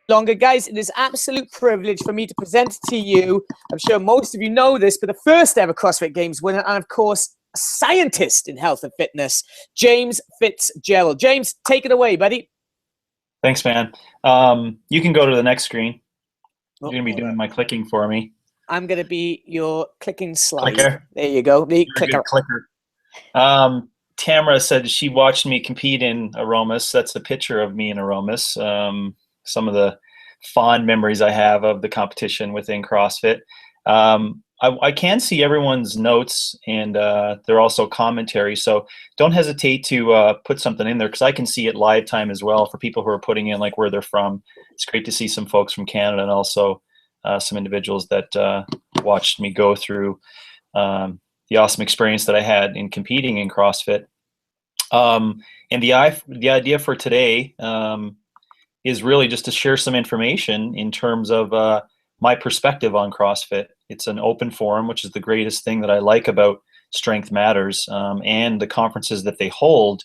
longer. Guys, it is absolute privilege for me to present to you, I'm sure most of you know this, but the first ever CrossFit Games winner, and of course, a scientist in health and fitness, James Fitzgerald. James, take it away, buddy. Thanks, man. You can go to the next screen. You're going to be doing my clicking for me. I'm going to be your clicking slide. Clicker. There you go. The clicker. Tamara said she watched me compete in Aromas. That's a picture of me in Aromas. Some of the fond memories I have of the competition within CrossFit. I can see everyone's notes, and they're also commentary. So don't hesitate to put something in there, because I can see it live time as well for people who are putting in like where they're from. It's great to see some folks from Canada, and also some individuals that watched me go through the awesome experience that I had in competing in CrossFit. And the idea for today is really just to share some information in terms of my perspective on CrossFit. It's an open forum, which is the greatest thing that I like about Strength Matters and the conferences that they hold.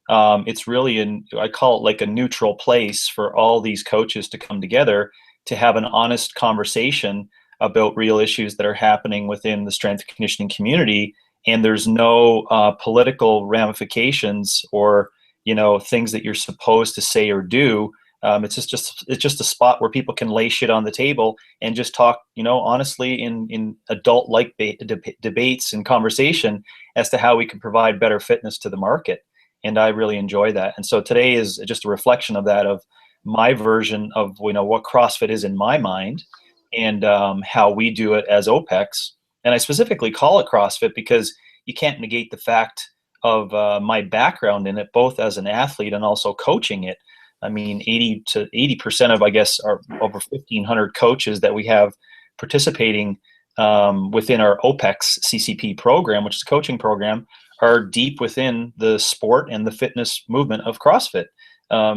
It's really, I call it like a neutral place for all these coaches to come together to have an honest conversation about real issues that are happening within the strength and conditioning community. And there's no political ramifications or, things that you're supposed to say or do. It's just a spot where people can lay shit on the table and just talk, honestly in adult-like debates and conversation as to how we can provide better fitness to the market. And I really enjoy that. And so today is just a reflection of that, of my version of, what CrossFit is in my mind, and how we do it as OPEX. And I specifically call it CrossFit because you can't negate the fact of my background in it, both as an athlete and also coaching it. I mean, 80% of, I guess, our over 1,500 coaches that we have participating within our OPEX CCP program, which is a coaching program, are deep within the sport and the fitness movement of CrossFit.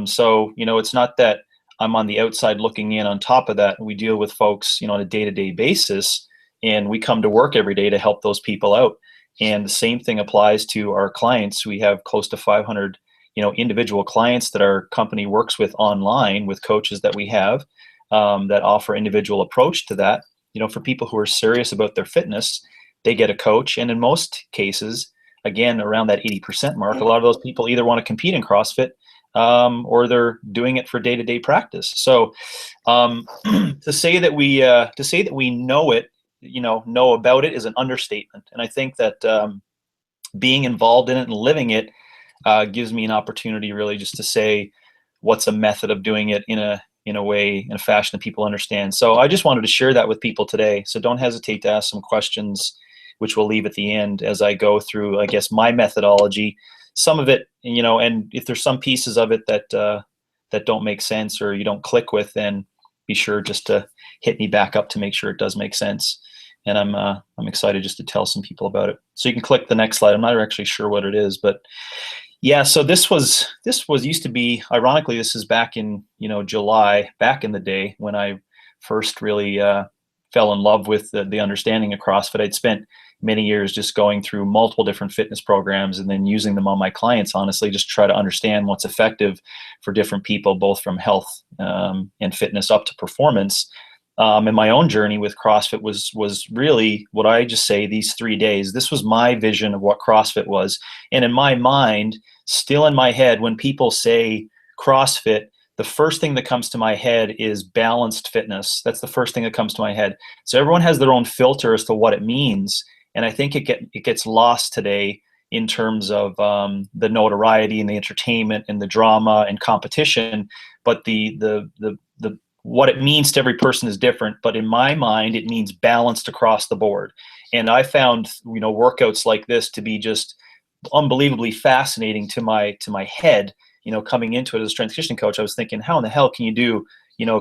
So, it's not that I'm on the outside looking in. On top of that, we deal with folks, on a day-to-day basis, and we come to work every day to help those people out. And the same thing applies to our clients. We have close to 500, individual clients that our company works with online, with coaches that we have that offer individual approach to that. For people who are serious about their fitness, they get a coach. And in most cases, again, around that 80% mark, a lot of those people either want to compete in CrossFit or they're doing it for day-to-day practice. So to say that we know it, know about it, is an understatement. And I think that being involved in it and living it gives me an opportunity really just to say what's a method of doing it in a way, in a fashion that people understand. So I just wanted to share that with people today. So don't hesitate to ask some questions, which we'll leave at the end as I go through, I guess, my methodology. Some of it, and if there's some pieces of it that don't make sense or you don't click with, then be sure just to hit me back up to make sure it does make sense. And I'm excited just to tell some people about it. So you can click the next slide. I'm not actually sure what it is, but yeah. So this was used to be, ironically, this is back in July, back in the day when I first really fell in love with the understanding of CrossFit. I'd spent many years just going through multiple different fitness programs and then using them on my clients, honestly, just try to understand what's effective for different people, both from health and fitness up to performance. And my own journey with CrossFit was really what I just say, these 3 days. This was my vision of what CrossFit was. And in my mind, still in my head, when people say CrossFit, the first thing that comes to my head is balanced fitness. That's the first thing that comes to my head. So everyone has their own filter as to what it means. And I think it gets lost today in terms of the notoriety and the entertainment and the drama and competition. But the what it means to every person is different. But in my mind, it means balanced across the board. And I found workouts like this to be just unbelievably fascinating to my head. Coming into it as a strength conditioning coach, I was thinking, how in the hell can you do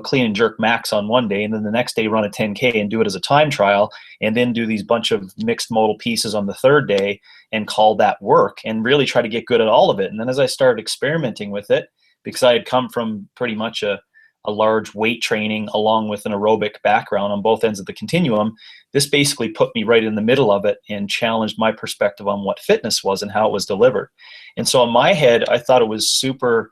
clean and jerk max on one day, and then the next day run a 10K and do it as a time trial, and then do these bunch of mixed modal pieces on the third day and call that work, and really try to get good at all of it. And then as I started experimenting with it, because I had come from pretty much a large weight training along with an aerobic background on both ends of the continuum, this basically put me right in the middle of it and challenged my perspective on what fitness was and how it was delivered. And so in my head, I thought it was super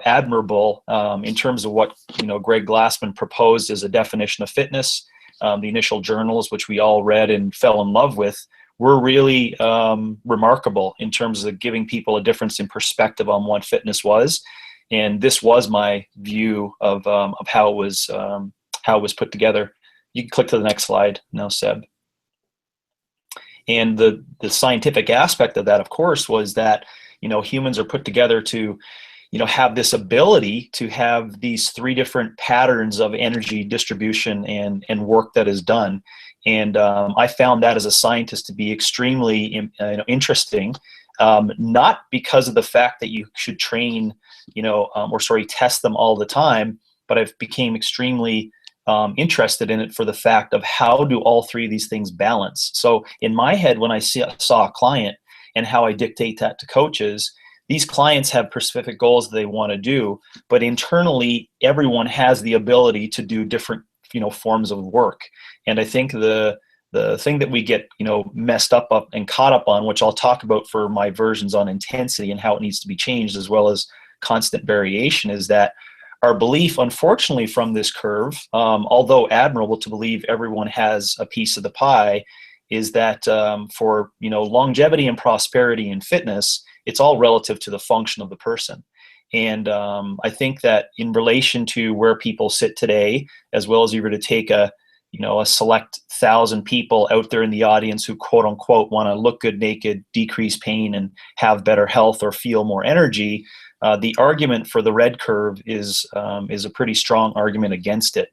admirable in terms of what, Greg Glassman proposed as a definition of fitness. The initial journals, which we all read and fell in love with, were really remarkable in terms of giving people a difference in perspective on what fitness was. And this was my view of how it was put together. You can click to the next slide now, Seb. And the scientific aspect of that, of course, was that, humans are put together to, have this ability to have these three different patterns of energy distribution and work that is done. And I found that as a scientist to be extremely interesting, not because of the fact that you should train, test them all the time, but I became extremely interested in it for the fact of how do all three of these things balance. So in my head, when I saw a client and how I dictate that to coaches, these clients have specific goals that they want to do, but internally everyone has the ability to do different forms of work. And I think the thing that we get messed up and caught up on, which I'll talk about for my versions on intensity and how it needs to be changed, as well as constant variation, is that our belief, unfortunately, from this curve, although admirable to believe everyone has a piece of the pie, is that for longevity and prosperity in fitness, it's all relative to the function of the person. And I think that in relation to where people sit today, as well as you were to take a select 1,000 people out there in the audience who quote unquote want to look good naked, decrease pain, and have better health or feel more energy, the argument for the red curve is a pretty strong argument against it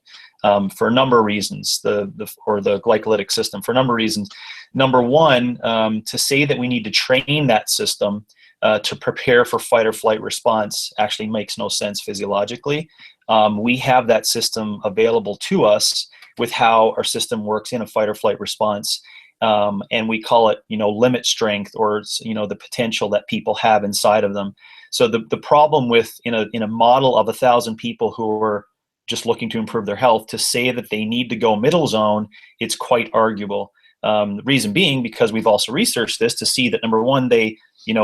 for a number of reasons. The glycolytic system for a number of reasons. Number one, to say that we need to train that system to prepare for fight or flight response actually makes no sense physiologically. We have that system available to us with how our system works in a fight or flight response. And we call it, limit strength, or, the potential that people have inside of them. So the problem with, in a model of 1,000 people who are just looking to improve their health, to say that they need to go middle zone, it's quite arguable. The reason being, because we've also researched this to see that, number one, a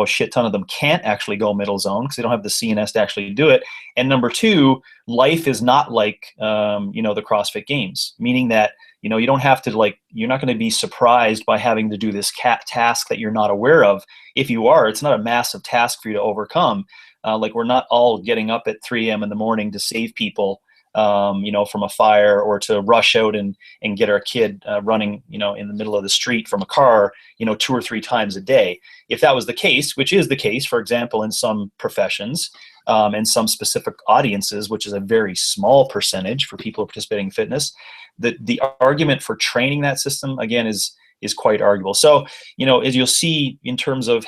shit ton of them can't actually go middle zone because they don't have the CNS to actually do it. And number two, life is not like, the CrossFit Games, meaning that, you don't have to you're not going to be surprised by having to do this task that you're not aware of. If you are, it's not a massive task for you to overcome. We're not all getting up at 3 a.m. in the morning to save people, from a fire, or to rush out and get our kid running, in the middle of the street from a car, 2 or 3 times a day. If that was the case, which is the case, for example, in some professions and some specific audiences, which is a very small percentage for people participating in fitness, the argument for training that system, again, is quite arguable. So, as you'll see in terms of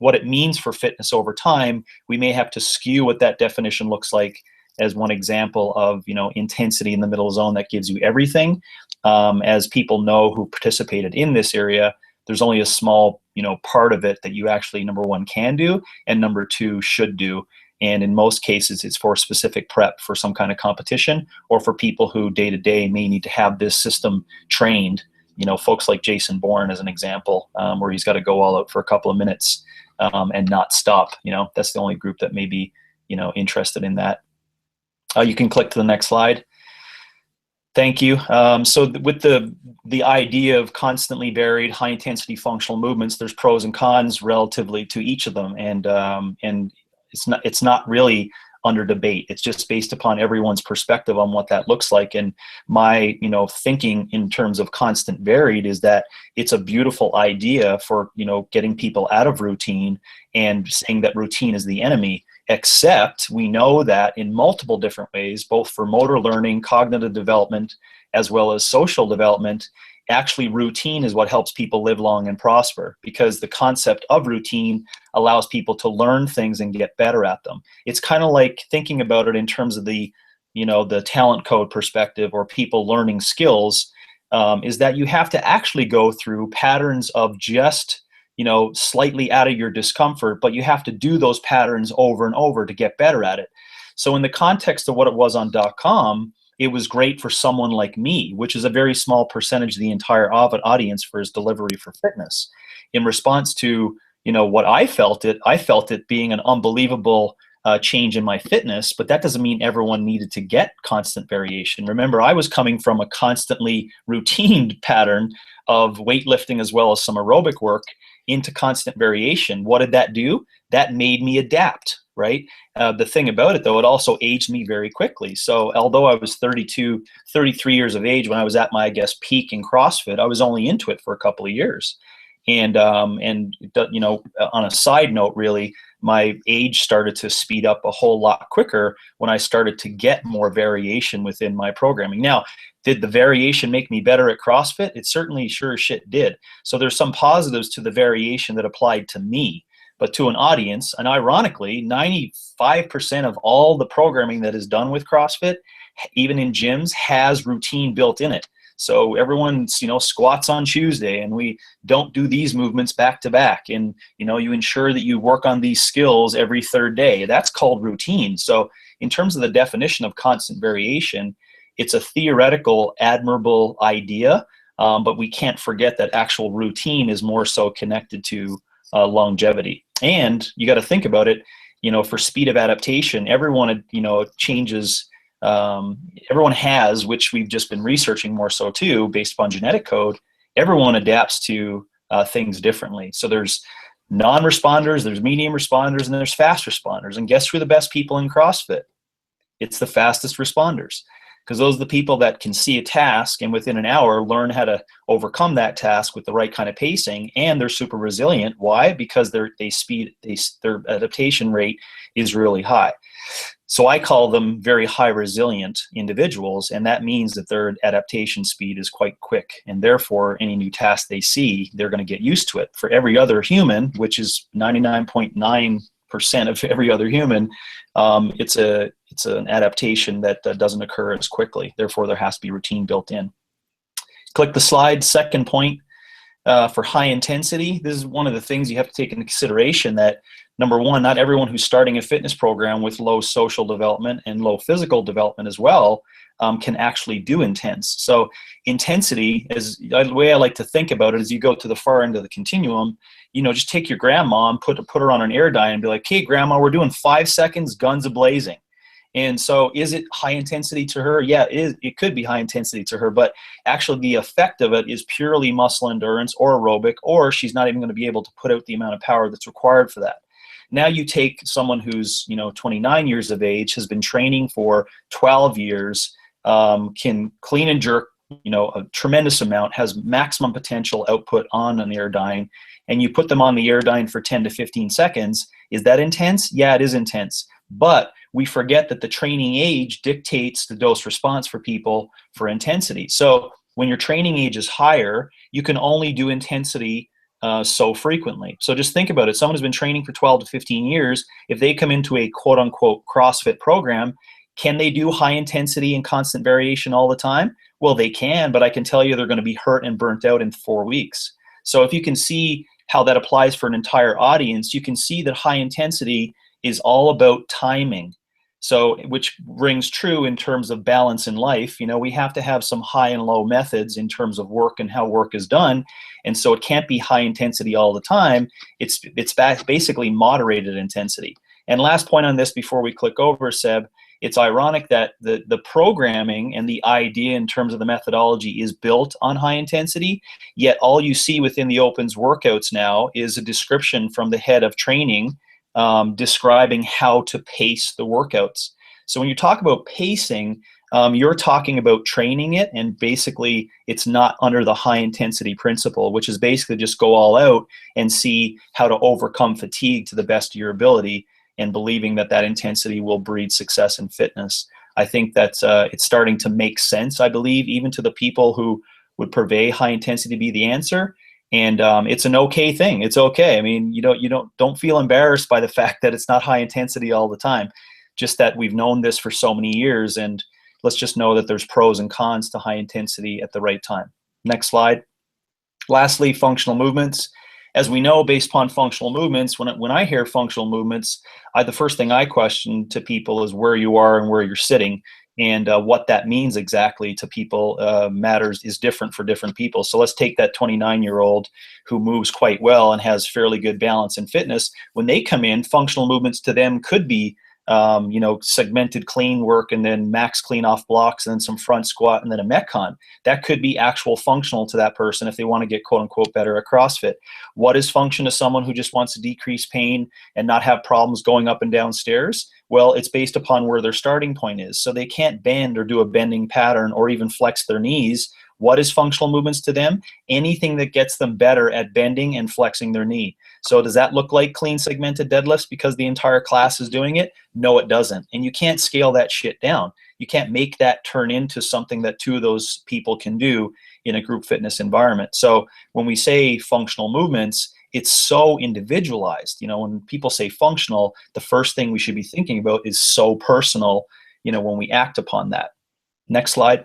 what it means for fitness over time, we may have to skew what that definition looks like as one example of, intensity in the middle zone that gives you everything. As people know who participated in this area, there's only a small, part of it that you actually, number one, can do, and number two, should do. And in most cases, it's for specific prep for some kind of competition, or for people who day to day may need to have this system trained. Folks like Jason Bourne, as an example, where he's got to go all out for a couple of minutes and not stop. That's the only group that may be, interested in that. You can click to the next slide. Thank you. So with the idea of constantly varied high intensity functional movements, there's pros and cons relatively to each of them, and it's not really under debate. It's just based upon everyone's perspective on what that looks like. And my thinking in terms of constant varied is that it's a beautiful idea for getting people out of routine and saying that routine is the enemy. Except we know that in multiple different ways, both for motor learning, cognitive development, as well as social development, actually routine is what helps people live long and prosper, because the concept of routine allows people to learn things and get better at them. It's kind of like thinking about it in terms of the talent code perspective, or people learning skills, is that you have to actually go through patterns of just slightly out of your discomfort, but you have to do those patterns over and over to get better at it. So in the context of what it was on .com, it was great for someone like me, which is a very small percentage of the entire audience for his delivery for fitness. In response to what I felt it being an unbelievable change in my fitness, but that doesn't mean everyone needed to get constant variation. Remember, I was coming from a constantly routine pattern of weightlifting as well as some aerobic work into constant variation. What did that do? That made me adapt, right? The thing about it, though, it also aged me very quickly. So although I was 32, 33 years of age when I was at my, I guess, peak in CrossFit, I was only into it for a couple of years. And you know, on a side note, really, my age started to speed up a whole lot quicker when I started to get more variation within my programming. Now, did the variation make me better at CrossFit? It certainly sure as shit did. So there's some positives to the variation that applied to me, but to an audience, and ironically, 95% of all the programming that is done with CrossFit, even in gyms, has routine built in it. So everyone's, you know, squats on Tuesday, and we don't do these movements back to back. And, you know, you ensure that you work on these skills every third day. That's called routine. So in terms of the definition of constant variation, it's a theoretical, admirable idea, but we can't forget that actual routine is more so connected to longevity. And you got to think about it, you know, for speed of adaptation, everyone, you know, changes. Everyone has, which we've just been researching more so too, based upon genetic code, everyone adapts to things differently. So there's non-responders, there's medium responders, and there's fast responders. And guess who are the best people in CrossFit? It's the fastest responders, because those are the people that can see a task and within an hour learn how to overcome that task with the right kind of pacing, and they're super resilient. Why? Because their adaptation rate is really high. So I call them very high resilient individuals, and that means that their adaptation speed is quite quick, and therefore any new task they see, they're going to get used to it. For every other human, which is 99.9% of every other human, it's an adaptation that doesn't occur as quickly. Therefore, there has to be routine built in. Click the slide. Second point, for high intensity, this is one of the things you have to take into consideration, that number one, not everyone who's starting a fitness program with low social development and low physical development as well can actually do intense. So intensity is, the way I like to think about it is, you go to the far end of the continuum, you know, just take your grandma and put her on an air diet and be like, hey, grandma, we're doing 5 seconds, guns a-blazing. And so is it high intensity to her? Yeah, it could be high intensity to her, but actually the effect of it is purely muscle endurance or aerobic, or she's not even going to be able to put out the amount of power that's required for that. Now you take someone who's, you know, 29 years of age, has been training for 12 years, can clean and jerk, you know, a tremendous amount, has maximum potential output on an Airdyne, and you put them on the Airdyne for 10 to 15 seconds. Is that intense? Yeah, it is intense. But we forget that the training age dictates the dose response for people for intensity. So when your training age is higher, you can only do intensity so frequently. So just think about it. Someone who's been training for 12 to 15 years, if they come into a quote unquote CrossFit program, can they do high intensity and constant variation all the time? Well, they can, but I can tell you they're going to be hurt and burnt out in 4 weeks. So if you can see how that applies for an entire audience, you can see that high intensity is all about timing. So, which rings true in terms of balance in life. You know, we have to have some high and low methods in terms of work and how work is done. And so it can't be high intensity all the time. It's basically moderated intensity. And last point on this before we click over, Seb, it's ironic that the programming and the idea in terms of the methodology is built on high intensity, yet all you see within the Opens workouts now is a description from the head of training describing how to pace the workouts. So when you talk about pacing, you're talking about training it, and basically it's not under the high intensity principle, which is basically just go all out and see how to overcome fatigue to the best of your ability, and believing that that intensity will breed success in fitness. I think that's it's starting to make sense, I believe, even to the people who would purvey high intensity to be the answer. And it's an okay thing. It's okay. I mean, don't feel embarrassed by the fact that it's not high intensity all the time. Just that we've known this for so many years, and let's just know that there's pros and cons to high intensity at the right time. Next slide. Lastly, functional movements. As we know, based upon functional movements, when I hear functional movements, the first thing I question to people is where you are and where you're sitting. And what that means exactly to people matters, is different for different people. So let's take that 29-year-old who moves quite well and has fairly good balance and fitness. When they come in, functional movements to them could be segmented clean work and then max clean off blocks and then some front squat and then a Metcon. That could be actual functional to that person if they want to get quote unquote better at CrossFit. What is function to someone who just wants to decrease pain and not have problems going up and down stairs? Well, it's based upon where their starting point is. So they can't bend or do a bending pattern or even flex their knees. What is functional movements to them? Anything that gets them better at bending and flexing their knee. So does that look like clean segmented deadlifts because the entire class is doing it? No, it doesn't. And you can't scale that shit down. You can't make that turn into something that two of those people can do in a group fitness environment. So when we say functional movements, it's so individualized. When people say functional, the first thing we should be thinking about is so personal, when we act upon that. Next slide.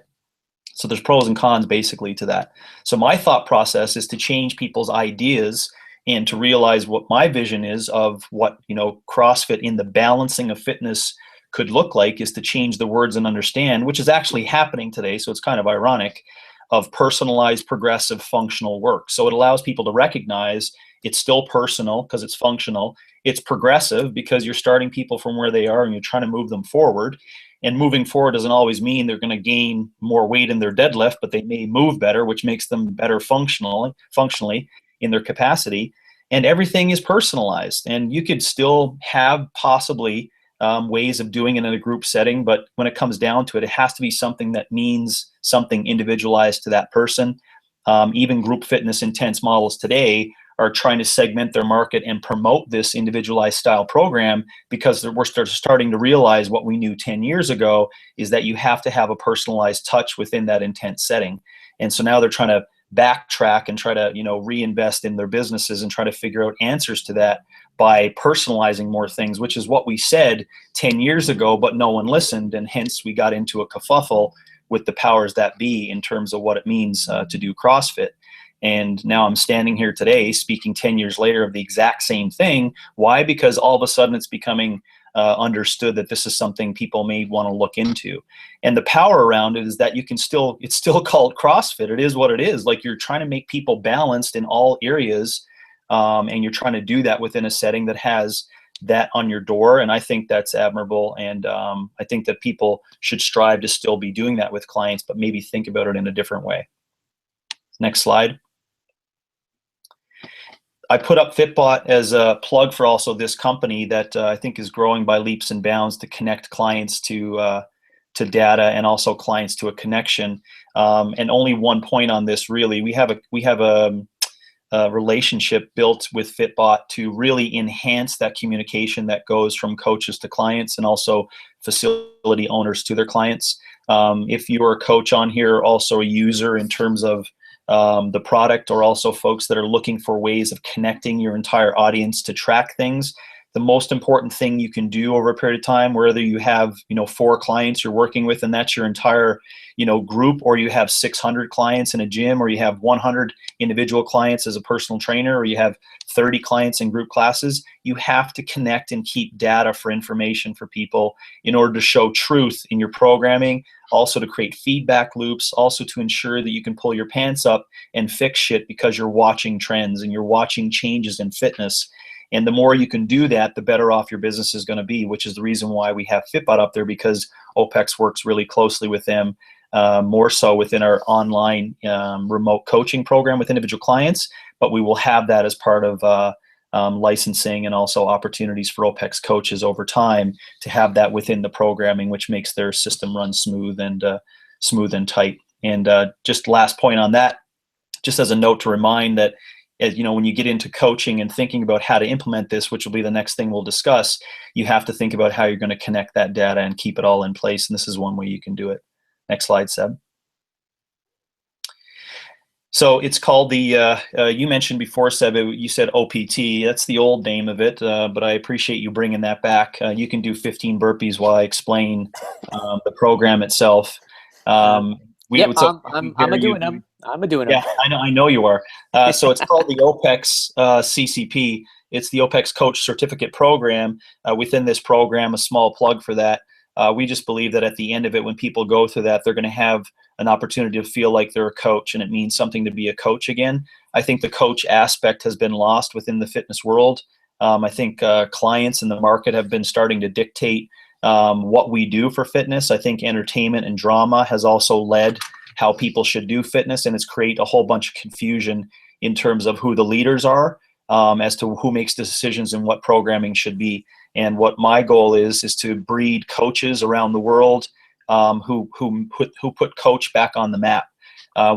So there's pros and cons basically to that. So my thought process is to change people's ideas and to realize what my vision is of what, CrossFit in the balancing of fitness could look like, is to change the words and understand, which is actually happening today. So it's kind of ironic, of personalized, progressive, functional work. So it allows people to recognize it's still personal because it's functional. It's progressive because you're starting people from where they are and you're trying to move them forward. And moving forward doesn't always mean they're going to gain more weight in their deadlift, but they may move better, which makes them better functionally in their capacity. And everything is personalized. And you could still have possibly ways of doing it in a group setting, but when it comes down to it, it has to be something that means something individualized to that person. Even group fitness intense models today are trying to segment their market and promote this individualized style program because we're starting to realize what we knew 10 years ago is that you have to have a personalized touch within that intense setting. And so now they're trying to backtrack and try to, reinvest in their businesses and try to figure out answers to that by personalizing more things, which is what we said 10 years ago, but no one listened. And hence we got into a kerfuffle with the powers that be in terms of what it means to do CrossFit. And now I'm standing here today speaking 10 years later of the exact same thing. Why? Because all of a sudden it's becoming understood that this is something people may want to look into. And the power around it is that it's still called CrossFit. It is what it is. Like, you're trying to make people balanced in all areas, and you're trying to do that within a setting that has that on your door. And I think that's admirable. And I think that people should strive to still be doing that with clients, but maybe think about it in a different way. Next slide. I put up Fitbot as a plug for also this company that I think is growing by leaps and bounds to connect clients to data and also clients to a connection. And only one point on this, really, we have a relationship built with Fitbot to really enhance that communication that goes from coaches to clients and also facility owners to their clients. If you're a coach on here, also a user in terms of the product, or also folks that are looking for ways of connecting your entire audience to track things, the most important thing you can do over a period of time, whether you have 4 clients you're working with and that's your entire group, or you have 600 clients in a gym, or you have 100 individual clients as a personal trainer, or you have 30 clients in group classes, you have to connect and keep data for information for people in order to show truth in your programming, also to create feedback loops, also to ensure that you can pull your pants up and fix shit because you're watching trends and you're watching changes in fitness. And the more you can do that, the better off your business is going to be, which is the reason why we have Fitbot up there, because OPEX works really closely with them, more so within our online remote coaching program with individual clients. But we will have that as part of licensing and also opportunities for OPEX coaches over time to have that within the programming, which makes their system run smooth and tight. And just last point on that, just as a note to remind that, when you get into coaching and thinking about how to implement this, which will be the next thing we'll discuss, you have to think about how you're going to connect that data and keep it all in place. And this is one way you can do it. Next slide, Seb. So it's called the, you mentioned before, Seb, you said OPT. That's the old name of it, but I appreciate you bringing that back. You can do 15 burpees while I explain the program itself. I'm doing them. Yeah, I know you are. So it's called the OPEX CCP. It's the OPEX Coach Certificate Program. Within this program, a small plug for that. We just believe that at the end of it, when people go through that, they're going to have an opportunity to feel like they're a coach, and it means something to be a coach again. I think the coach aspect has been lost within the fitness world. I think clients in the market have been starting to dictate what we do for fitness. I think entertainment and drama has also led how people should do fitness, and it's create a whole bunch of confusion in terms of who the leaders are, as to who makes the decisions and what programming should be. And what my goal is to breed coaches around the world who put coach back on the map,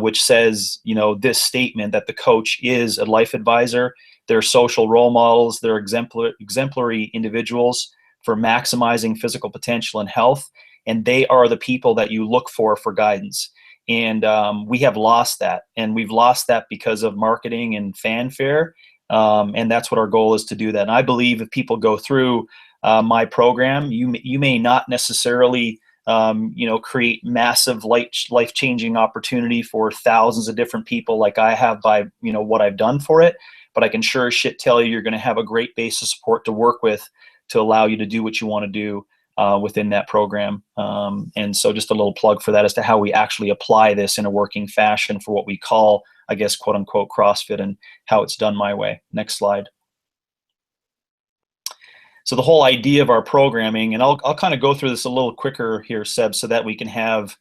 which says, you know, this statement that the coach is a life advisor. They're social role models. They're exemplary individuals for maximizing physical potential and health, and they are the people that you look for guidance. And we have lost that, and we've lost that because of marketing and fanfare. And that's what our goal is, to do that. And I believe if people go through my program, you may not necessarily create massive life-changing opportunity for thousands of different people like I have by what I've done for it, but I can sure as shit tell you're going to have a great base of support to work with to allow you to do what you want to do within that program. And so just a little plug for that as to how we actually apply this in a working fashion for what we call, I guess, quote unquote, CrossFit, and how it's done my way. Next slide. So the whole idea of our programming, and I'll kind of go through this a little quicker here, Seb, so that we can have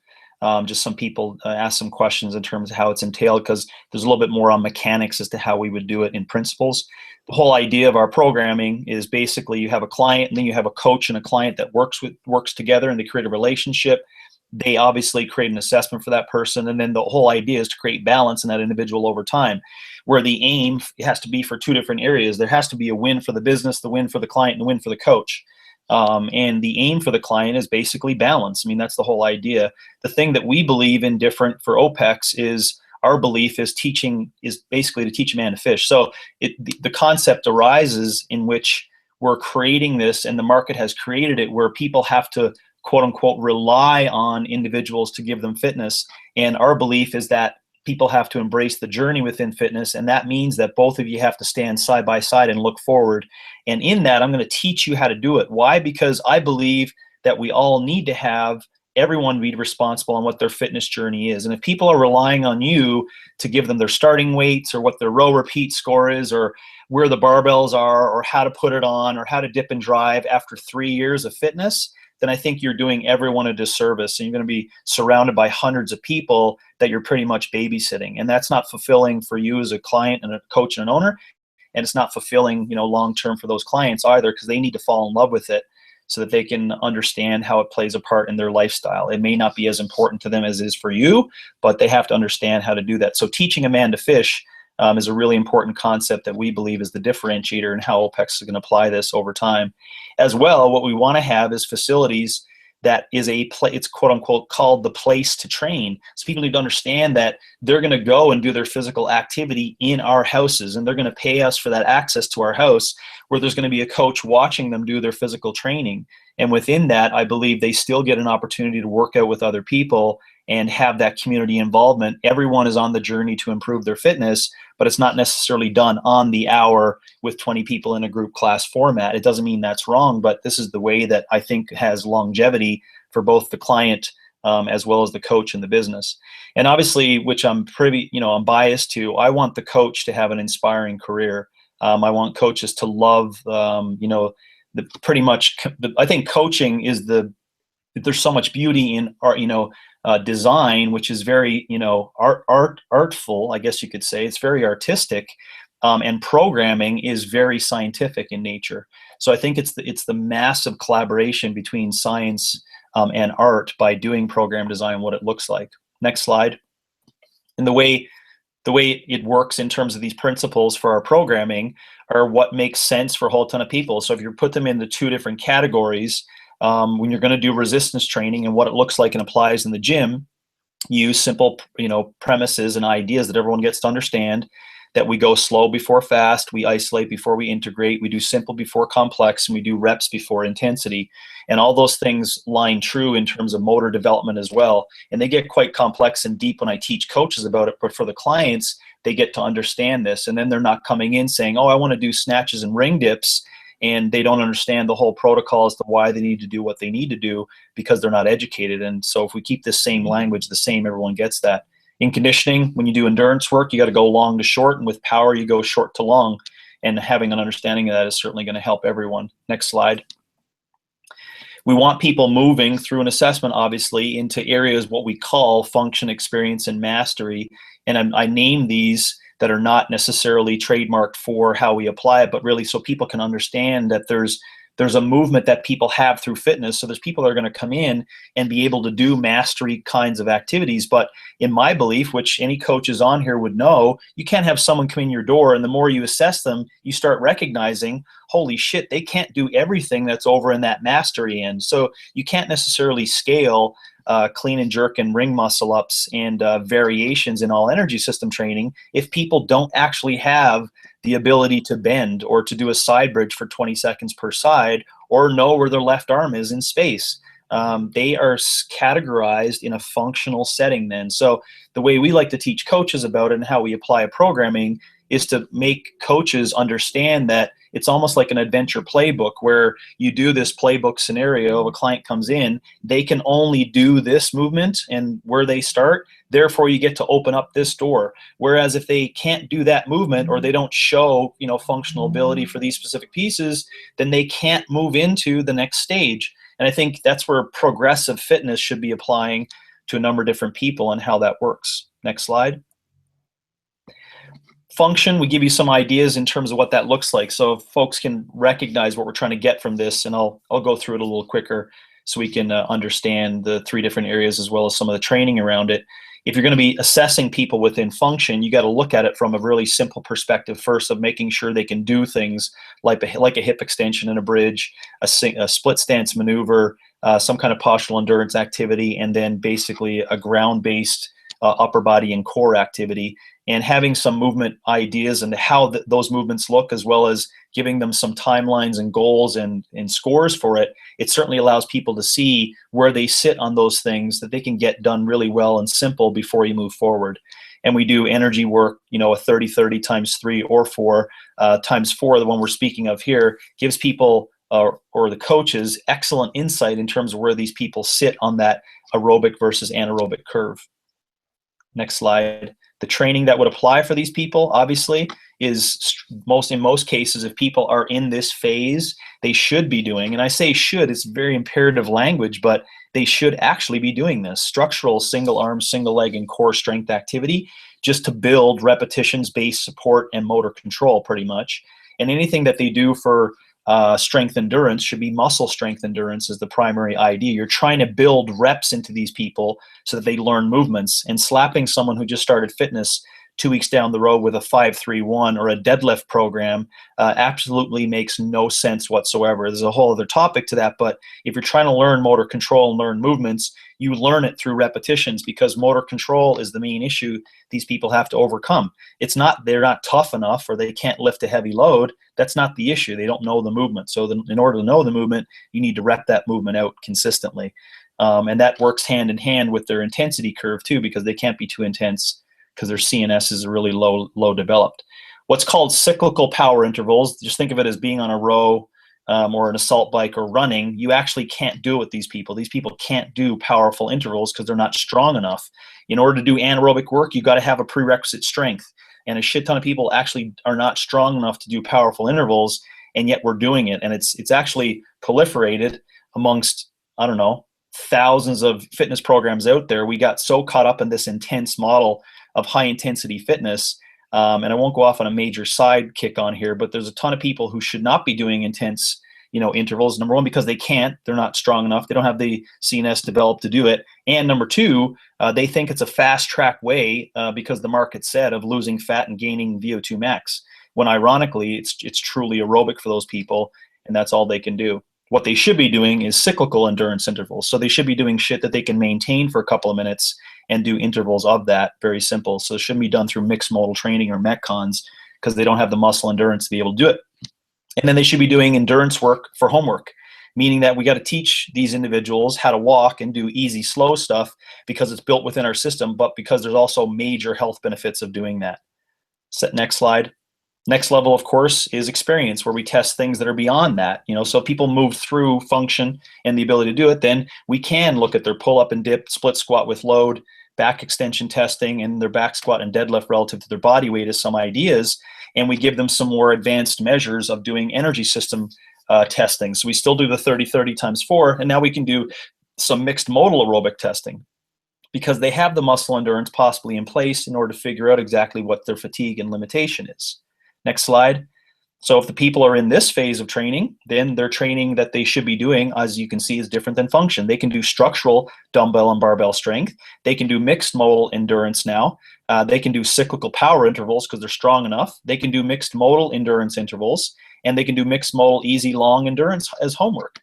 just some people ask some questions in terms of how it's entailed, because there's a little bit more on mechanics as to how we would do it in principles. The whole idea of our programming is basically you have a client, and then you have a coach and a client that works together, and they create a relationship. They obviously create an assessment for that person, and then the whole idea is to create balance in that individual over time, where the aim has to be for two different areas. There has to be a win for the business, the win for the client, and the win for the coach. And the aim for the client is basically balance. I mean, that's the whole idea. The thing that we believe in different for OPEX is our belief is basically to teach a man to fish. So the concept arises in which we're creating this, and the market has created it, where people have to, quote unquote, rely on individuals to give them fitness. And our belief is that people have to embrace the journey within fitness, and that means that both of you have to stand side by side and look forward. And in that, I'm going to teach you how to do it. Why? Because I believe that we all need to have everyone be responsible on what their fitness journey is. And if people are relying on you to give them their starting weights, or what their row repeat score is, or where the barbells are, or how to put it on, or how to dip and drive after 3 years of fitness, then I think you're doing everyone a disservice, and you're going to be surrounded by hundreds of people that you're pretty much babysitting. And that's not fulfilling for you as a client and a coach and an owner. And it's not fulfilling, long-term for those clients either, because they need to fall in love with it so that they can understand how it plays a part in their lifestyle. It may not be as important to them as it is for you, but they have to understand how to do that. So teaching a man to fish is a really important concept that we believe is the differentiator in how OPEX is going to apply this over time. As well, what we want to have is facilities that is it's quote unquote called the place to train. So people need to understand that they're going to go and do their physical activity in our houses, and they're going to pay us for that access to our house, where there's going to be a coach watching them do their physical training. And within that, I believe they still get an opportunity to work out with other people and have that community involvement. Everyone is on the journey to improve their fitness, but it's not necessarily done on the hour with 20 people in a group class format. It doesn't mean that's wrong, but this is the way that I think has longevity for both the client as well as the coach and the business. And obviously, which I'm I'm biased to, I want the coach to have an inspiring career. I want coaches to love, pretty much, I think coaching is there's so much beauty in art, design, which is very, artful, I guess you could say. It's very artistic, and programming is very scientific in nature. So I think it's the massive collaboration between science and art by doing program design, what it looks like. Next slide. And the way it works in terms of these principles for our programming are what makes sense for a whole ton of people. So if you put them into two different categories, when you're going to do resistance training and what it looks like and applies in the gym, use simple, premises and ideas that everyone gets to understand, that we go slow before fast, we isolate before we integrate, we do simple before complex, and we do reps before intensity. And all those things line true in terms of motor development as well. And they get quite complex and deep when I teach coaches about it, but for the clients, they get to understand this. And then they're not coming in saying, oh, I want to do snatches and ring dips, and they don't understand the whole protocol as to why they need to do what they need to do, because they're not educated. And so if we keep this same language the same, everyone gets that. In conditioning, when you do endurance work, you got to go long to short, and with power, you go short to long. and having an understanding of that is certainly going to help everyone. Next slide. We want people moving through an assessment, obviously, into areas what we call function, experience, and mastery. And I name these that are not necessarily trademarked for how we apply it, but really so people can understand that there's a movement that people have through fitness. So there's people that are going to come in and be able to do mastery kinds of activities. But in my belief, which any coaches on here would know, you can't have someone come in your door and the more you assess them, you start recognizing, holy shit, they can't do everything that's over in that mastery end. So you can't necessarily scale clean and jerk and ring muscle ups and variations in all energy system training if people don't actually have the ability to bend or to do a side bridge for 20 seconds per side or know where their left arm is in space. They are categorized in a functional setting then. So the way we like to teach coaches about it and how we apply a programming is to make coaches understand that it's almost like an adventure playbook where you do this playbook scenario. A client comes in, they can only do this movement and where they start, therefore you get to open up this door. Whereas if they can't do that movement or they don't show, functional ability for these specific pieces, then they can't move into the next stage. And I think that's where progressive fitness should be applying to a number of different people and how that works. Next slide. Function, we give you some ideas in terms of what that looks like so folks can recognize what we're trying to get from this, and I'll go through it a little quicker so we can understand the 3 different areas as well as some of the training around it. If you're going to be assessing people within function, you got to look at it from a really simple perspective first of making sure they can do things like a hip extension and a bridge, a split stance maneuver, some kind of postural endurance activity, and then basically a ground-based upper body and core activity, and having some movement ideas and how those movements look, as well as giving them some timelines and goals and scores for it. It certainly allows people to see where they sit on those things that they can get done really well and simple before you move forward. And we do energy work, a 30-30 times 3 or 4 times 4, the one we're speaking of here, gives people or the coaches excellent insight in terms of where these people sit on that aerobic versus anaerobic curve. Next slide. The training that would apply for these people, obviously, is in most cases, if people are in this phase, they should be doing, and I say should, it's very imperative language, but they should actually be doing this, structural single arm, single leg, and core strength activity, just to build repetitions-based support and motor control pretty much. And anything that they do for strength endurance should be muscle strength endurance is the primary idea. You're trying to build reps into these people so that they learn movements, and slapping someone who just started fitness 2 weeks down the road with a 5-3-1 or a deadlift program absolutely makes no sense whatsoever. There's a whole other topic to that, but if you're trying to learn motor control and learn movements, you learn it through repetitions, because motor control is the main issue these people have to overcome. It's not they're not tough enough or they can't lift a heavy load. That's not the issue. They don't know the movement. So in order to know the movement, you need to rep that movement out consistently. And that works hand in hand with their intensity curve too, because they can't be too intense because their CNS is really low developed. What's called cyclical power intervals, just think of it as being on a row or an assault bike or running. You actually can't do it with these people. These people can't do powerful intervals because they're not strong enough. In order to do anaerobic work, you've got to have a prerequisite strength. And a shit ton of people actually are not strong enough to do powerful intervals, and yet we're doing it. And it's actually proliferated amongst, I don't know, thousands of fitness programs out there. We got so caught up in this intense model of high intensity fitness. And I won't go off on a major side kick on here, but there's a ton of people who should not be doing intense, intervals. Number one, because they can't, they're not strong enough. They don't have the CNS developed to do it. And number two, they think it's a fast track way because the market said of losing fat and gaining VO2 max, when ironically it's truly aerobic for those people, and that's all they can do. What they should be doing is cyclical endurance intervals. So they should be doing shit that they can maintain for a couple of minutes and do intervals of that. Very simple. So it shouldn't be done through mixed modal training or metcons because they don't have the muscle endurance to be able to do it. And then they should be doing endurance work for homework, meaning that we got to teach these individuals how to walk and do easy, slow stuff because it's built within our system, but because there's also major health benefits of doing that. Next slide. Next level, of course, is experience, where we test things that are beyond that. So if people move through function and the ability to do it, then we can look at their pull-up and dip, split squat with load, back extension testing, and their back squat and deadlift relative to their body weight as some ideas. and we give them some more advanced measures of doing energy system testing. So we still do the 30-30 times 4, and now we can do some mixed modal aerobic testing, because they have the muscle endurance possibly in place in order to figure out exactly what their fatigue and limitation is. Next slide. So if the people are in this phase of training, then their training that they should be doing, as you can see, is different than function. They can do structural dumbbell and barbell strength. They can do mixed modal endurance now. They can do cyclical power intervals because they're strong enough. They can do mixed modal endurance intervals, and they can do mixed modal easy long endurance as homework.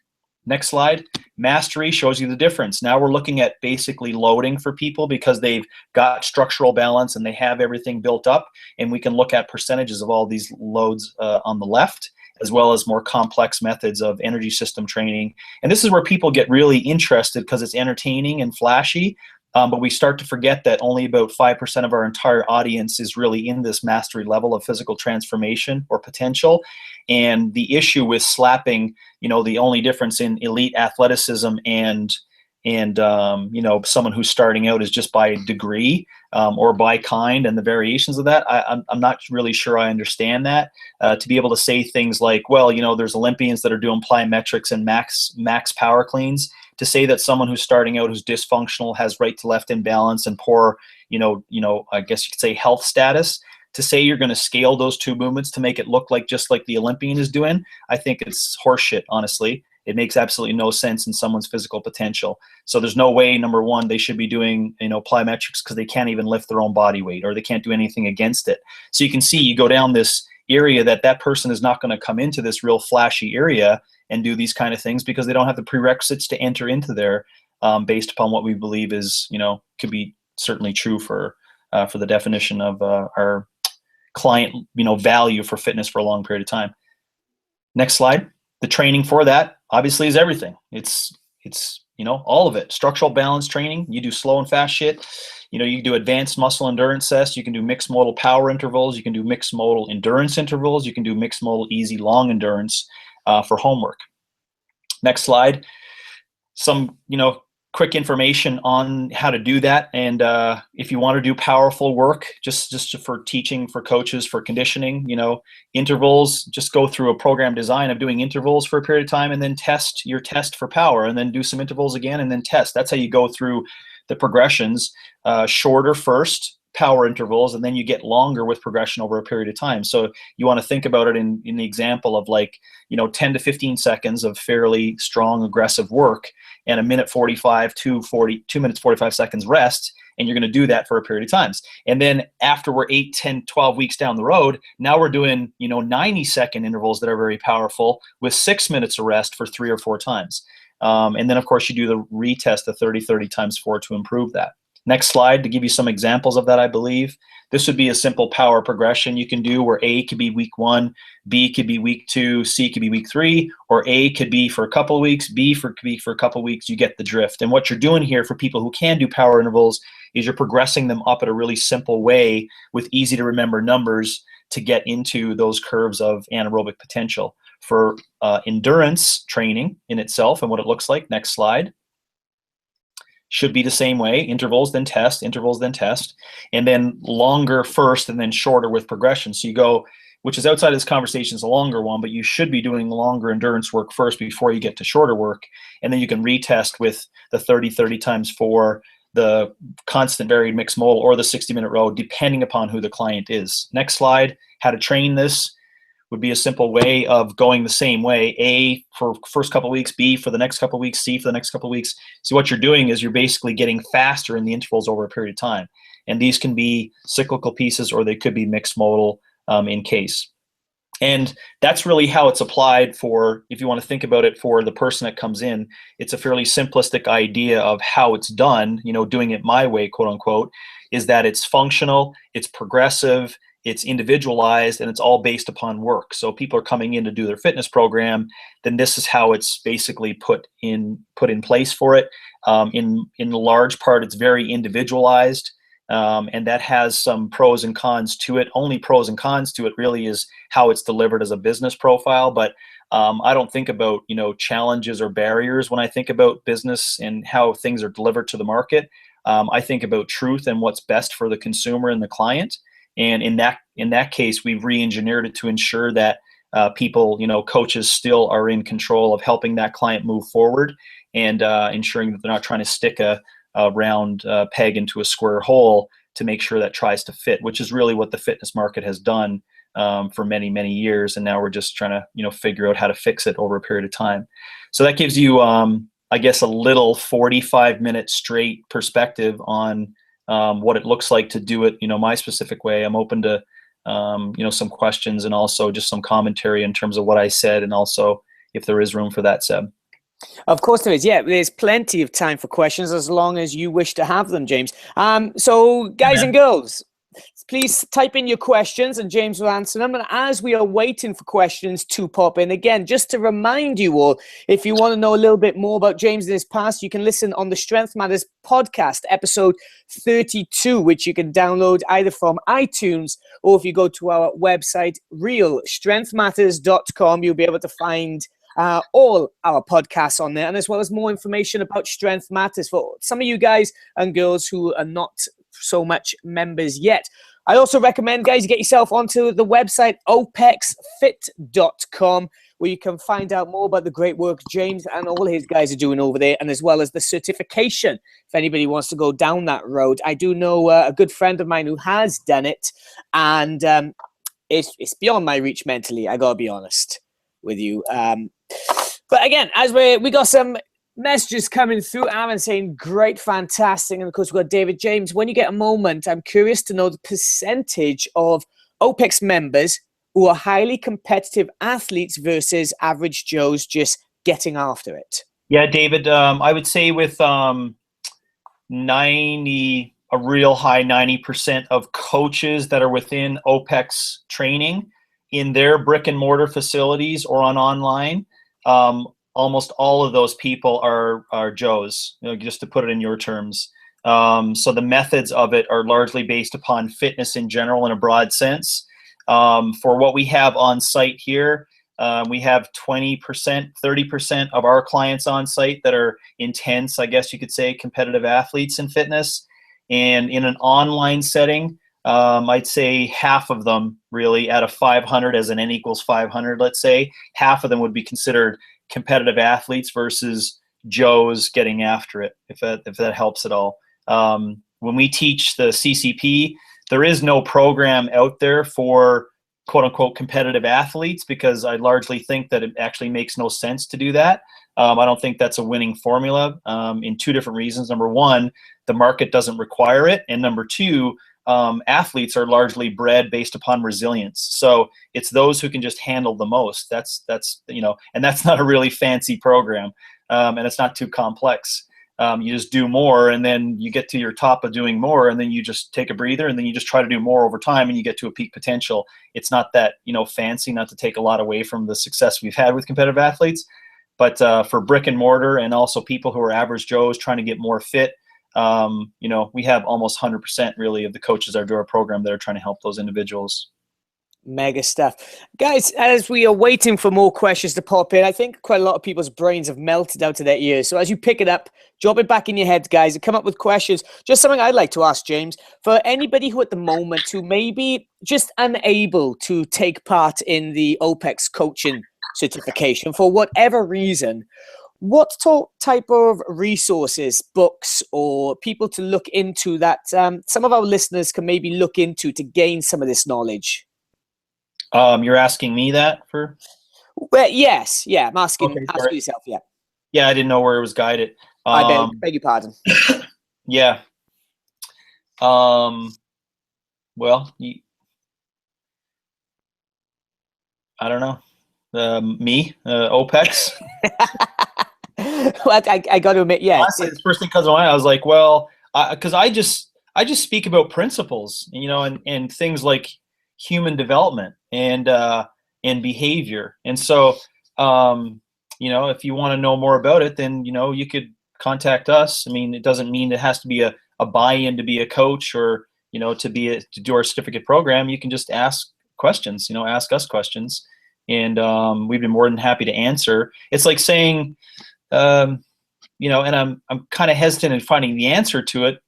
Next slide. Mastery shows you the difference. Now we're looking at basically loading for people because they've got structural balance and they have everything built up, and we can look at percentages of all these loads on the left, as well as more complex methods of energy system training. And this is where people get really interested because it's entertaining and flashy, but we start to forget that only about 5% of our entire audience is really in this mastery level of physical transformation or potential. And the issue with slapping, the only difference in elite athleticism and someone who's starting out is just by degree or by kind, and the variations of that. I'm not really sure I understand that. To be able to say things like, well, there's Olympians that are doing plyometrics and max power cleans. To say that someone who's starting out, who's dysfunctional, has right to left imbalance and poor, I guess you could say health status, to say you're going to scale those two movements to make it look like just like the Olympian is doing, I think it's horseshit, honestly. It makes absolutely no sense in someone's physical potential. So there's no way, number one, they should be doing, plyometrics because they can't even lift their own body weight, or they can't do anything against it. So you can see, you go down this area that person is not going to come into this real flashy area and do these kind of things because they don't have the prerequisites to enter into there, based upon what we believe is, could be certainly true for the definition of our client, value for fitness for a long period of time. Next slide. The training for that obviously is everything. It's all of it. Structural balance training. You do slow and fast shit. You do advanced muscle endurance tests. You can do mixed modal power intervals. You can do mixed modal endurance intervals. You can do mixed modal easy long endurance for homework. Next slide. Some, quick information on how to do that. And if you want to do powerful work, just for teaching, for coaches, for conditioning, intervals, just go through a program design of doing intervals for a period of time, and then test your test for power, and then do some intervals again, and then test. That's how you go through the progressions. Shorter first, power intervals, and then you get longer with progression over a period of time. So you want to think about it in the example of 10 to 15 seconds of fairly strong, aggressive work, and 2 minutes 45 seconds rest, and you're going to do that for a period of times. And then after we're 8, 10, 12 weeks down the road, now we're doing 90-second intervals that are very powerful with 6 minutes of rest for 3 or 4 times. And then of course you do the retest of 30-30 times 4 to improve that. Next slide to give you some examples of that, I believe. This would be a simple power progression you can do where A could be week 1, B could be week 2, C could be week 3, or A could be for a couple of weeks, B could be for a couple of weeks. You get the drift. And what you're doing here for people who can do power intervals is you're progressing them up at a really simple way with easy to remember numbers to get into those curves of anaerobic potential. For endurance training in itself and what it looks like, next slide, should be the same way. Intervals, then test, intervals, then test, and then longer first and then shorter with progression. So you go, which is outside of this conversation, is a longer one, but you should be doing longer endurance work first before you get to shorter work. And then you can retest with the 30-30 times 4, the constant varied mixed modal, or the 60-minute row, depending upon who the client is. Next slide, how to train this would be a simple way of going the same way. A for first couple of weeks, B for the next couple of weeks, C for the next couple of weeks. So what you're doing is you're basically getting faster in the intervals over a period of time. And these can be cyclical pieces, or they could be mixed modal in case. And that's really how it's applied for, if you want to think about it for the person that comes in, it's a fairly simplistic idea of how it's done, doing it my way, quote unquote, is that it's functional, it's progressive, it's individualized, and it's all based upon work. So people are coming in to do their fitness program, then this is how it's basically put in place for it. In large part, it's very individualized, and that has some pros and cons to it. Only pros and cons to it really is how it's delivered as a business profile. But I don't think about challenges or barriers when I think about business and how things are delivered to the market. I think about truth and what's best for the consumer and the client. And in that case, we've re-engineered it to ensure that people, coaches still are in control of helping that client move forward and ensuring that they're not trying to stick a round peg into a square hole to make sure that tries to fit, which is really what the fitness market has done for many, many years. And now we're just trying to, figure out how to fix it over a period of time. So that gives you, I guess, a little 45-minute straight perspective on what it looks like to do it, my specific way. I'm open to, some questions and also just some commentary in terms of what I said, and also if there is room for that, Seb. Of course there is. Yeah, there's plenty of time for questions as long as you wish to have them, James. So guys and girls, please type in your questions and James will answer them. And as we are waiting for questions to pop in, again, just to remind you all, if you want to know a little bit more about James in his past, you can listen on the Strength Matters podcast, episode 32, which you can download either from iTunes or if you go to our website, realstrengthmatters.com, you'll be able to find all our podcasts on there, and as well as more information about Strength Matters for some of you guys and girls who are not so much members yet. I also recommend, guys, you get yourself onto the website opexfit.com, where you can find out more about the great work James and all his guys are doing over there, and as well as the certification if anybody wants to go down that road. I do know a good friend of mine who has done it, and it's beyond my reach mentally, I gotta be honest with you. But again, as we got some messages coming through, Aaron saying great, fantastic, and of course we've got David. James, when you get a moment, I'm curious to know the percentage of OPEX members who are highly competitive athletes versus average Joes just getting after it. Yeah, David, I would say with 90, a real high 90% of coaches that are within OPEX training in their brick and mortar facilities or on online, almost all of those people are Joes, just to put it in your terms. So the methods of it are largely based upon fitness in general in a broad sense. For what we have on site here, we have 20%, 30% of our clients on site that are intense, I guess you could say, competitive athletes in fitness. And in an online setting, I'd say half of them really out of 500, as an N equals 500, let's say, half of them would be considered competitive athletes versus Joes getting after it, if that helps at all. When we teach the CCP, there is no program out there for quote unquote competitive athletes, because I largely think that it actually makes no sense to do that. I don't think that's a winning formula in two different reasons. Number one, the market doesn't require it. And number two, athletes are largely bred based upon resilience. So it's those who can just handle the most. That's and that's not a really fancy program, and it's not too complex. You just do more, and then you get to your top of doing more, and then you just take a breather, and then you just try to do more over time, and you get to a peak potential. It's not that fancy, not to take a lot away from the success we've had with competitive athletes, but for brick and mortar and also people who are average Joes trying to get more fit, we have almost 100% really of the coaches that do our program that are trying to help those individuals. Mega stuff. Guys, as we are waiting for more questions to pop in, I think quite a lot of people's brains have melted out of their ears. So as you pick it up, drop it back in your head, guys, and come up with questions. Just something I'd like to ask, James, for anybody who at the moment who may be just unable to take part in the OPEX coaching certification for whatever reason, what type of resources, books, or people to look into that some of our listeners can maybe look into to gain some of this knowledge? You're asking me that for? Well, yes. Yeah, I'm asking, Okay, asking yourself, yeah. Yeah, I didn't know where it was guided. I beg your pardon. Yeah. Well, I don't know. OPEX. Well, I got to admit, yeah. Honestly, the first thing comes to mind, I was like, well, because I just speak about principles, and things like human development and behavior. And so, if you want to know more about it, then you could contact us. I mean, it doesn't mean it has to be a buy-in to be a coach or to do our certificate program. You can just ask questions. Ask us questions, and we've been more than happy to answer. It's like saying, and I'm kind of hesitant in finding the answer to it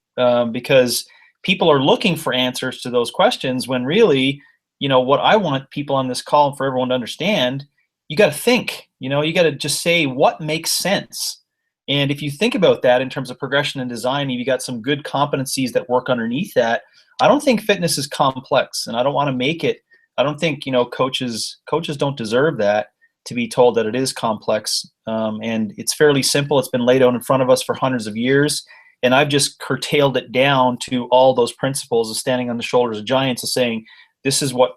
because people are looking for answers to those questions when really, what I want people on this call and for everyone to understand, you got to think, you got to just say what makes sense. And if you think about that in terms of progression and design, you got some good competencies that work underneath that. I don't think fitness is complex, and I don't want to make it. I don't think, coaches don't deserve that, to be told that it is complex. And it's fairly simple. It's been laid out in front of us for hundreds of years. And I've just curtailed it down to all those principles of standing on the shoulders of giants, of saying, this is what,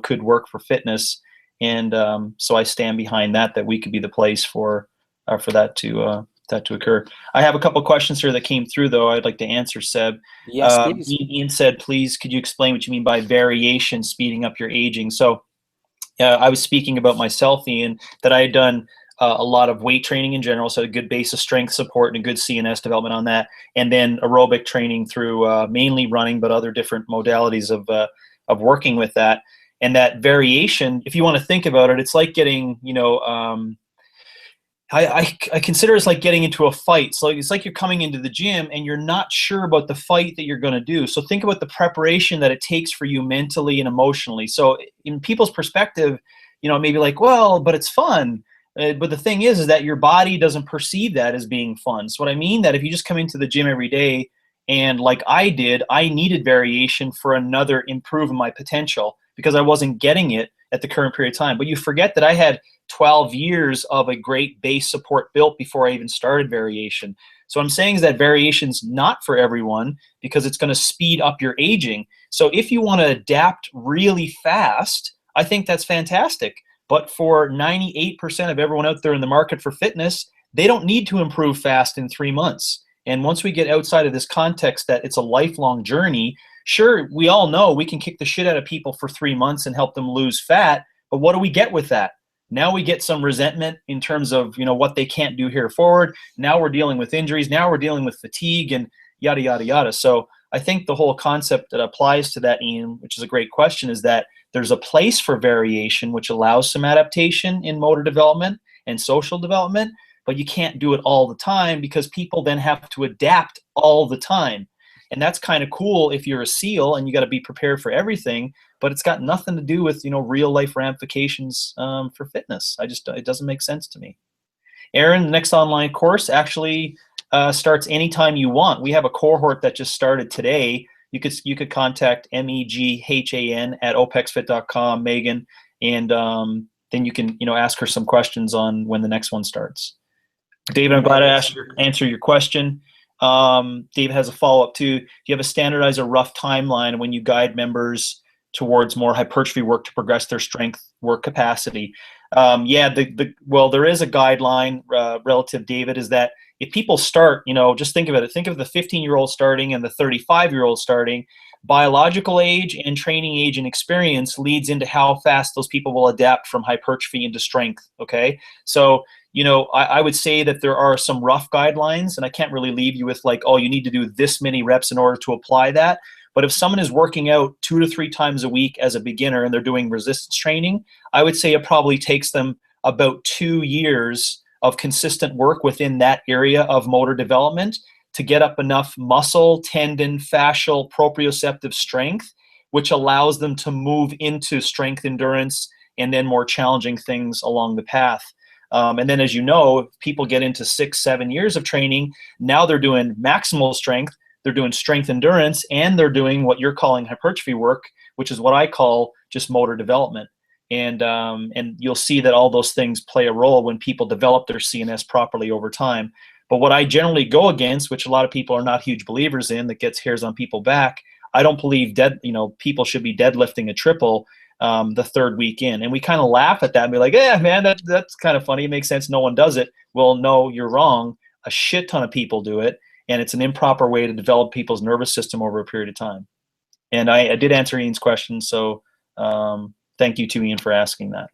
could work for fitness. And so I stand behind that we could be the place for that to occur. I have a couple of questions here that came through, though, I'd like to answer, Seb. Yes, please. Ian said, please, could you explain what you mean by variation speeding up your aging? So I was speaking about myself, Ian, that I had done a lot of weight training in general, so a good base of strength support and a good CNS development on that, and then aerobic training through mainly running, but other different modalities of working with that. And that variation, if you want to think about it, it's like getting, I consider it's like getting into a fight. So it's like you're coming into the gym and you're not sure about the fight that you're going to do. So think about the preparation that it takes for you mentally and emotionally. So in people's perspective, maybe like, well, but it's fun. But the thing is that your body doesn't perceive that as being fun. So what I mean that if you just come into the gym every day and like I did, I needed variation for another improve my potential because I wasn't getting it at the current period of time. But you forget that I had 12 years of a great base support built before I even started variation. So what I'm saying is that variation's not for everyone because it's going to speed up your aging. So if you want to adapt really fast, I think that's fantastic. But for 98% of everyone out there in the market for fitness, they don't need to improve fast in 3 months. And once we get outside of this context that it's a lifelong journey, sure, we all know we can kick the shit out of people for 3 months and help them lose fat. But what do we get with that? Now we get some resentment in terms of, what they can't do here forward. Now we're dealing with injuries. Now we're dealing with fatigue and yada, yada, yada. So I think the whole concept that applies to that, Ian, which is a great question, is that there's a place for variation, which allows some adaptation in motor development and social development, but you can't do it all the time because people then have to adapt all the time. And that's kind of cool if you're a SEAL and you got to be prepared for everything, but it's got nothing to do with, real life ramifications for fitness. It doesn't make sense to me. Aaron, the next online course actually starts anytime you want. We have a cohort that just started today. You could contact Meghan at opexfit.com, Megan, and then you can ask her some questions on when the next one starts. David, I'm glad I answer your question. Dave has a follow-up too. Do you have a standardized or rough timeline when you guide members towards more hypertrophy work to progress their strength work capacity? Yeah, well, there is a guideline relative, David, is that if people start, just think of it. Think of the 15-year-old starting and the 35-year-old starting. Biological age and training age and experience leads into how fast those people will adapt from hypertrophy into strength, okay? So, I would say that there are some rough guidelines, and I can't really leave you with like, oh, you need to do this many reps in order to apply that. But if someone is working out 2 to 3 times a week as a beginner and they're doing resistance training, I would say it probably takes them about 2 years of consistent work within that area of motor development to get up enough muscle, tendon, fascial, proprioceptive strength, which allows them to move into strength endurance and then more challenging things along the path. And then, as you know, people get into 6, 7 years of training. Now they're doing maximal strength, they're doing strength endurance, and they're doing what you're calling hypertrophy work, which is what I call just motor development. And you'll see that all those things play a role when people develop their CNS properly over time. But what I generally go against, which a lot of people are not huge believers in, that gets hairs on people's back, I don't believe people should be deadlifting a triple the 3rd week in. And we kind of laugh at that and be like, yeah, man, that's kind of funny. It makes sense. No one does it. Well, no, you're wrong. A shit ton of people do it. And it's an improper way to develop people's nervous system over a period of time. And I did answer Ian's question. So thank you to Ian for asking that.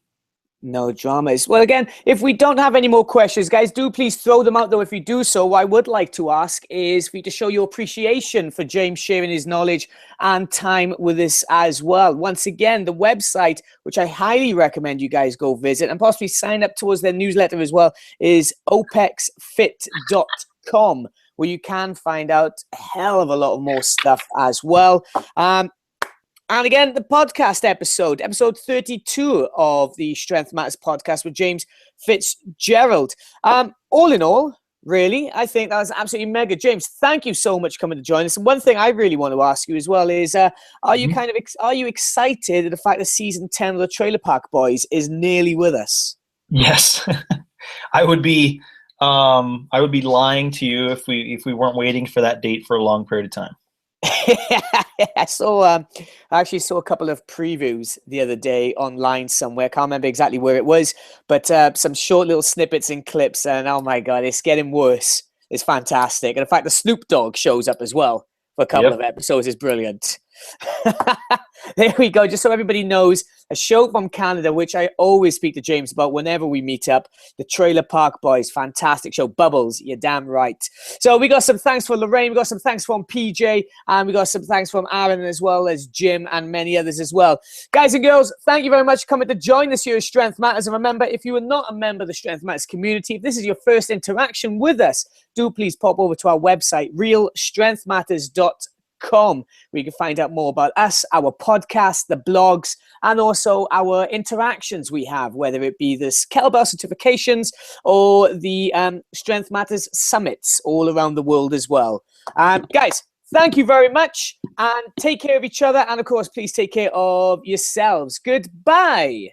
No dramas. Well, again, if we don't have any more questions, guys, do please throw them out, though. If you do so, what I would like to ask is for you to show your appreciation for James sharing his knowledge and time with us as well. Once again, the website, which I highly recommend you guys go visit and possibly sign up towards their newsletter as well, is opexfit.com. where you can find out a hell of a lot more stuff as well. And again, the podcast episode 32 of the Strength Matters podcast with James Fitzgerald. All in all, really, I think that was absolutely mega. James, thank you so much for coming to join us. And one thing I really want to ask you as well is, are you excited at the fact that season 10 of the Trailer Park Boys is nearly with us? Yes. I would be lying to you if we weren't waiting for that date for a long period of time. I actually saw a couple of previews the other day online somewhere. I can't remember exactly where it was, but some short little snippets and clips, and oh my God, it's getting worse. It's fantastic. And in fact, the Snoop Dogg shows up as well for a couple of episodes is brilliant. There we go. Just so everybody knows, a show from Canada, which I always speak to James about whenever we meet up. The Trailer Park Boys, fantastic show. Bubbles, you're damn right. So we got some thanks from Lorraine, we got some thanks from PJ, and we got some thanks from Aaron as well as Jim and many others as well. Guys and girls, thank you very much for coming to join us here at Strength Matters. And remember, if you are not a member of the Strength Matters community, if this is your first interaction with us, do please pop over to our website, realstrengthmatters.com, where you can find out more about us, our podcast, the blogs, and also our interactions we have, whether it be the kettlebell certifications or the Strength Matters summits all around the world as well. Guys, thank you very much, and take care of each other. And of course, please take care of yourselves. Goodbye.